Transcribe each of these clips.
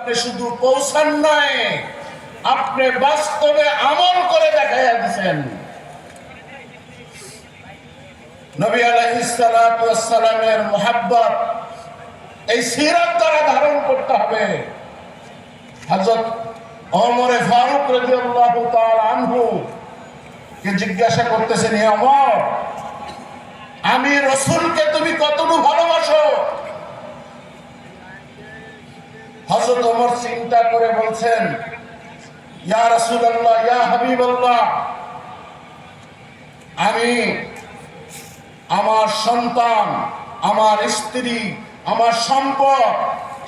আপনি শুধু পৌঁছান নয়, আপনি বাস্তবে আমল করে দেখাইয়া দিয়েছেন। নবী আলাইহিস সালাতু ওয়াস সালামের মুহাব্বত এই সিরাত দ্বারা ধারণ করতে হবে। হযরত ওমর ফারুক রাদিয়াল্লাহু তাআলা আনহু কে জিজ্ঞাসা করতেছেন, হে ওমর, আমি রাসূলকে তুমি কতটুকু ভালোবাসো? হযরত ওমর চিন্তা করে বলছেন, ইয়া রাসূলুল্লাহ, ইয়া হাবিবাল্লাহ, আমি আমার সন্তান, আমার স্ত্রী, আমার সম্পদ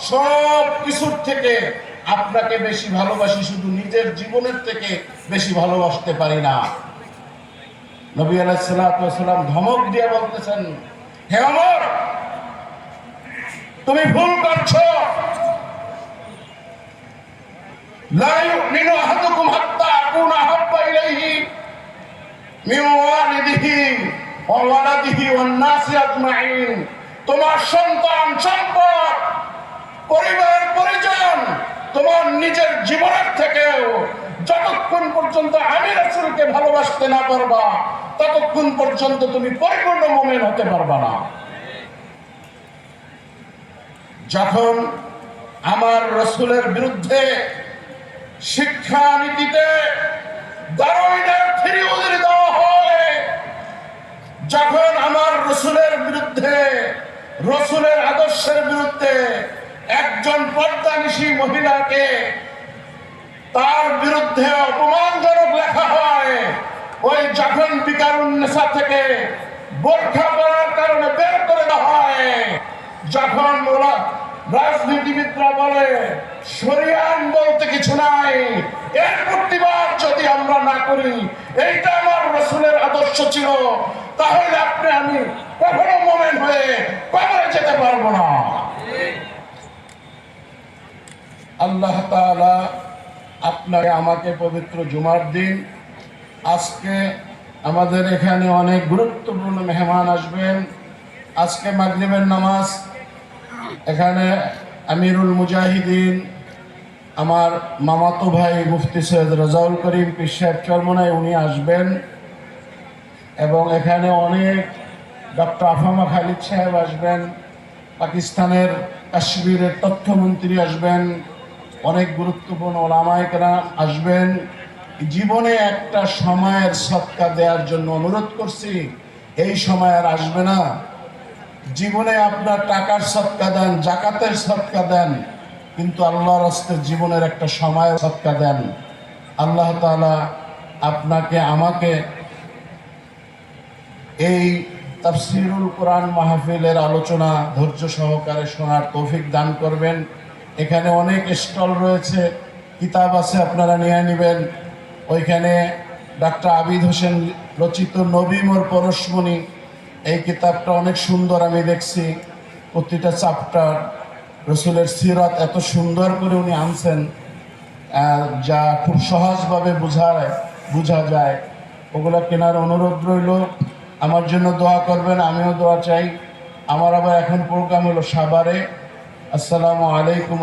সব কিছুর থেকে আপনাকে বেশি ভালোবাসি, শুধু নিজের জীবনের থেকে বেশি ভালোবাসতে পারি না। নবী আলাইহিস সালাতু ওয়াস সালাম ধমক দিয়ে বলতেছেন, হে ওমর, তুমি ভুল করছো। লা ইউমিনু আহাদুকুম হাত্তা আকুনা আহাব্বা ইলাইহি মিন ওয়ালিদিহি ওয়া ওয়ালাদিহি ওয়ান নাসি আজমাইন। তোমার সন্তান, সম্পদ, পরিবার, পরিজন, তোমার নিজের জীবনের থেকেও যতক্ষণ পর্যন্ত আমি রাসূলকে ভালোবাসতে না পারবা, ততক্ষণ পর্যন্ত তুমি পরিপূর্ণ মুমিন হতে পারবা না। যখন আমার রাসূলের বিরুদ্ধে শিক্ষানীতিতে দারুইনের থিওরি দেওয়া হয়, যখন আমার রাসূলের বিরুদ্ধে, রাসূলের আদর্শের বিরুদ্ধে একজন পর্দানিশী মহিলাকে তার বিরুদ্ধে অপমানজনক লেখা হয়, ওই যখন বিকারুন্নেসা থেকে বোরখা পরার কারণে বের করে দেওয়া হয়, যখন রাজনীতিবিদরা বলে শরিয়া আইন বলতে কিছু নাই, এর প্রতিবাদ যদি আমরা না করি, এইটা আমার রাসূলের আদর্শ ছিল, তাহলে আপনি আমি কখনো মুমিন হয়ে কবরে যেতে পারবো না। আল্লাহ তাআলা আপনাকে আমাকে পবিত্র জুমার দিন, আজকে আমাদের এখানে অনেক গুরুত্বপূর্ণ মেহমান আসবেন। আজকে মাগরিবের নামাজ এখানে আমিরুল মুজাহিদিন আমার মামাতো ভাই মুফতি সৈয়দ রাজাউল করিম পীর সাহেব চরমনায় উনি আসবেন, এবং এখানে অনেক ডক্টর আফামা খালিদ সাহেব আসবেন, পাকিস্তানের কাশ্মীরের তথ্যমন্ত্রী আসবেন, অনেক গুরুত্বপূর্ণ ওলামায়ে কেরাম আসবেন। জীবনে একটা সময়ের সদকা দেওয়ার জন্য অনুরোধ করছি, এই সময় আর আসবে না। জীবনে আপনার টাকার সদকা দেন, জাকাতের সদকা দেন, কিন্তু আল্লাহর রাস্তায় জীবনের একটা সময়ের সদকা দেন। আল্লাহ তাআলা আপনাকে আমাকে এই তাফসীরুল কোরআন মাহফিলের আলোচনা ধৈর্য সহকারে শোনার তৌফিক দান করবেন। এখানে অনেক স্টল রয়েছে, কিতাব আছে, আপনারা নিয়ে নেবেন। ওইখানে ডাক্তার আবিদ হোসেন রচিত নবী মোর পরশমণি, এই কিতাবটা অনেক সুন্দর, আমি দেখছি প্রতিটা চ্যাপ্টার রাসূলের সিরাত এত সুন্দর করে উনি আনছেন, যা খুব সহজভাবে বোঝা যায়। ওগুলো কেনার অনুরোধ রইল। আমার জন্য দোয়া করবেন, আমিও দোয়া চাই। আমার আবার এখন প্রোগ্রাম হলো সাভারে। আসসালামু আলাইকুম।